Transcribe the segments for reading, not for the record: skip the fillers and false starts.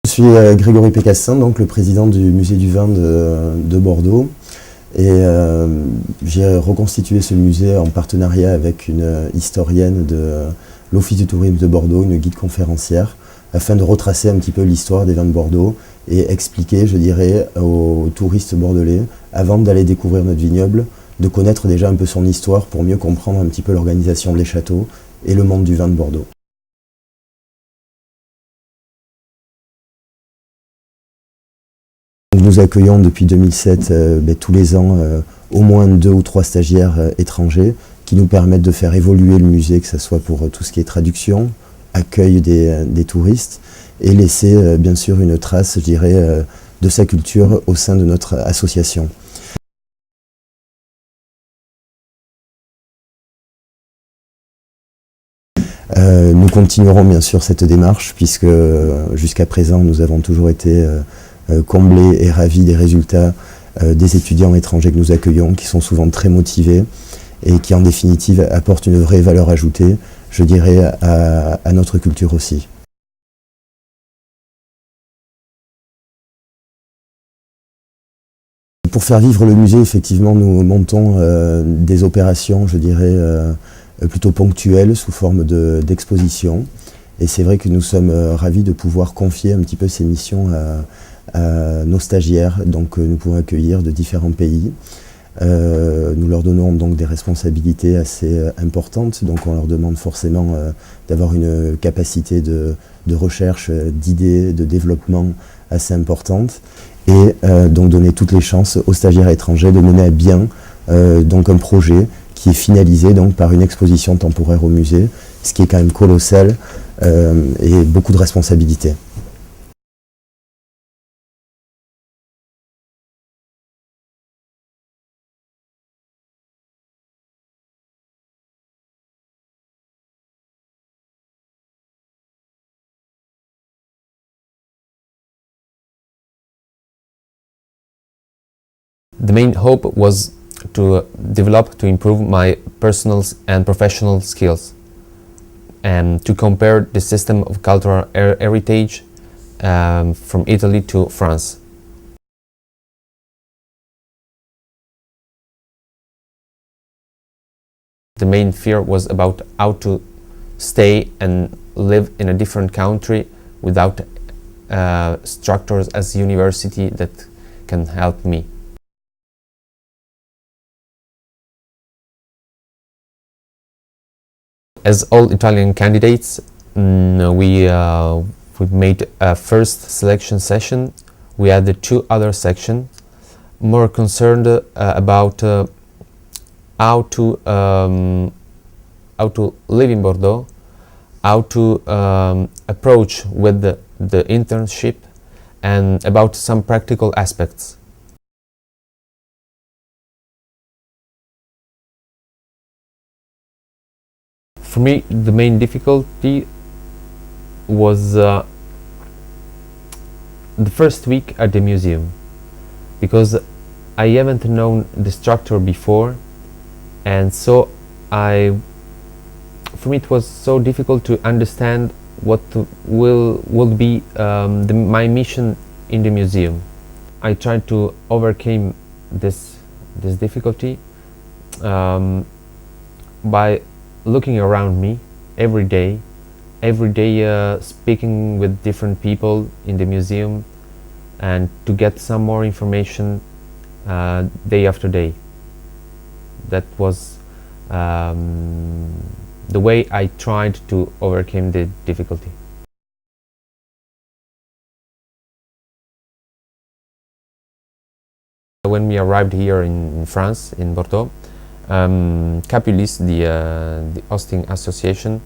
Je suis Grégory Pecastaing, donc le président du Musée du vin de Bordeaux. Et j'ai reconstitué ce musée en partenariat avec une historienne de l'Office du tourisme de Bordeaux, une guide conférencière, afin de retracer un petit peu l'histoire des vins de Bordeaux et expliquer, je dirais, aux touristes bordelais, avant d'aller découvrir notre vignoble, de connaître déjà un peu son histoire pour mieux comprendre un petit peu l'organisation des châteaux et le monde du vin de Bordeaux. Nous accueillons depuis 2007 tous les ans au moins 2 ou 3 stagiaires étrangers qui nous permettent de faire évoluer le musée, que ce soit pour tout ce qui est traduction, accueil des touristes et laisser bien sûr une trace, je dirais, de sa culture au sein de notre association. Nous continuerons bien sûr cette démarche puisque jusqu'à présent nous avons toujours été comblés et ravis des résultats des étudiants étrangers que nous accueillons, qui sont souvent très motivés et qui en définitive apportent une vraie valeur ajoutée, je dirais, à notre culture aussi. Pour faire vivre le musée, effectivement, nous montons des opérations, je dirais, plutôt ponctuelles, sous forme d'exposition. Et c'est vrai que nous sommes ravis de pouvoir confier un petit peu ces missions à nos stagiaires, donc nous pouvons accueillir de différents pays. Nous leur donnons donc des responsabilités assez importantes, donc on leur demande forcément d'avoir une capacité de recherche, d'idées, de développement assez importante et donc donner toutes les chances aux stagiaires étrangers de mener à bien donc un projet qui est finalisé donc par une exposition temporaire au musée, ce qui est quand même colossal et beaucoup de responsabilités. The main hope was to improve my personal and professional skills, and to compare the system of cultural heritage from Italy to France. The main fear was about how to stay and live in a different country without structures as university that can help me. As all Italian candidates, we made a first selection session. We had the 2 other sections, more concerned about how to live in Bordeaux, how to approach with the internship, and about some practical aspects. For me, the main difficulty was the first week at the museum, because I haven't known the structure before, and so for me it was so difficult to understand what will be my mission in the museum. I tried to overcome this difficulty by looking around me every day speaking with different people in the museum, and to get some more information day after day. That was the way I tried to overcome the difficulty. When we arrived here in France, in Bordeaux, Capulis, the hosting association,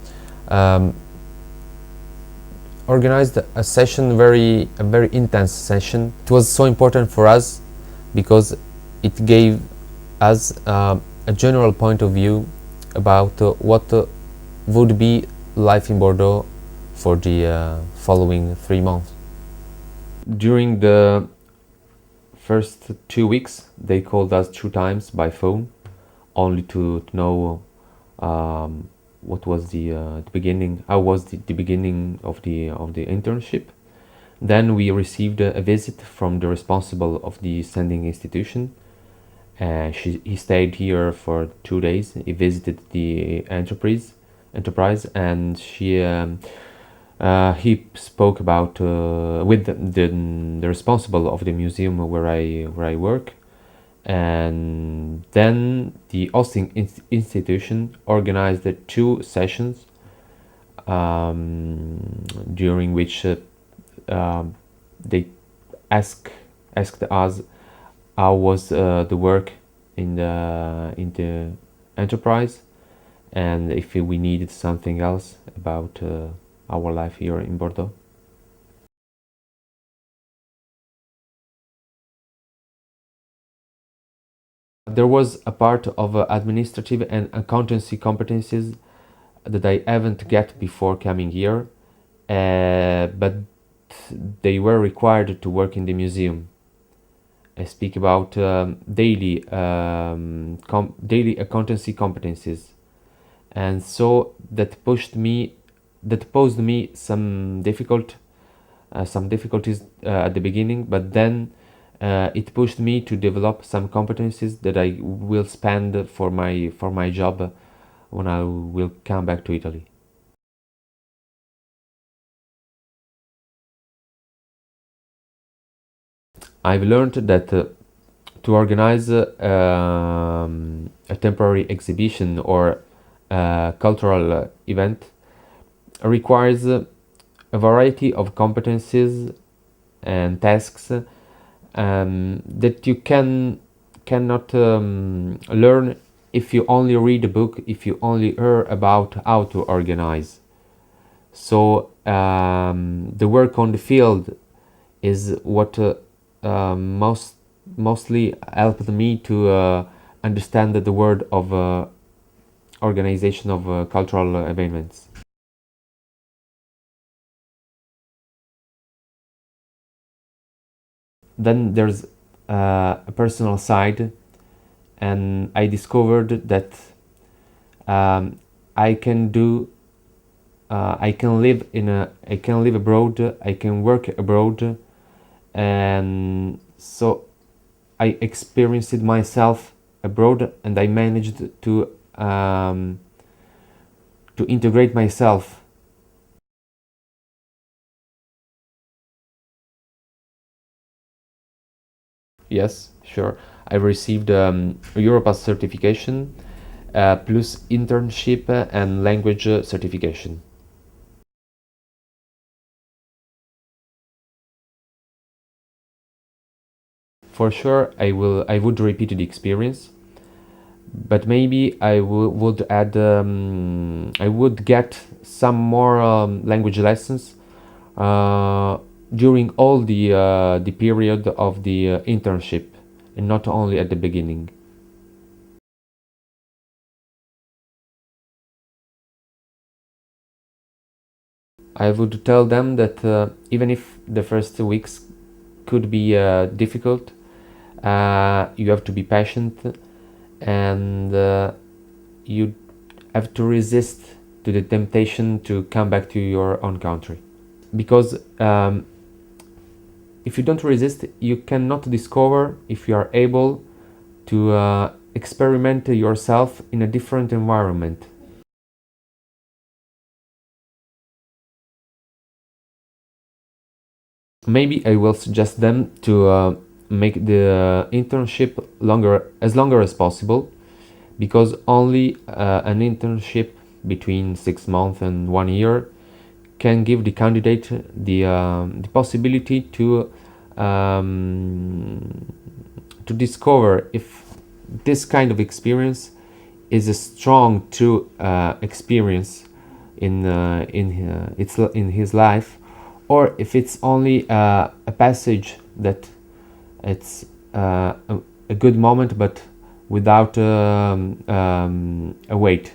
organized a session, a very intense session. It was so important for us because it gave us a general point of view about what would be life in Bordeaux for the following 3 months. During the first 2 weeks, they called us 2 times by phone, only to know what was the beginning, how was the beginning of the internship, Then we received a visit from the responsible of the sending institution. He stayed here for 2 days. He visited the enterprise, and he spoke about with the responsible of the museum where I work, and then the hosting institution organized 2 sessions during which they asked us how was the work in the enterprise, and if we needed something else about our life here in Bordeaux. There was a part of administrative and accountancy competencies that I haven't get before coming here, but they were required to work in the museum. I speak about daily accountancy competencies, and so that posed me some difficulties at the beginning, but then it pushed me to develop some competencies that I will spend for my job when I will come back to Italy. I've learned that to organize a temporary exhibition or a cultural event requires a variety of competencies and tasks that you cannot learn if you only read a book, if you only hear about how to organize. So the work on the field is what mostly helped me to understand the word of organization of cultural events. Then there's a personal side, and I discovered that I can live abroad, I can work abroad, and so I experienced it myself abroad, and I managed to integrate myself. Yes, sure. I received Europass certification plus internship and language certification. For sure, I would repeat the experience, but maybe I would add. I would get some more language lessons during all the period of the internship, and not only at the beginning. I would tell them that even if the first weeks could be difficult, you have to be patient, and you have to resist to the temptation to come back to your own country, because if you don't resist, you cannot discover if you are able to experiment yourself in a different environment. Maybe I will suggest them to make the internship longer as possible, because only an internship between 6 months and 1 year can give the candidate the possibility to discover if this kind of experience is a strong true experience in his life, or if it's only a passage that it's a good moment but without a weight.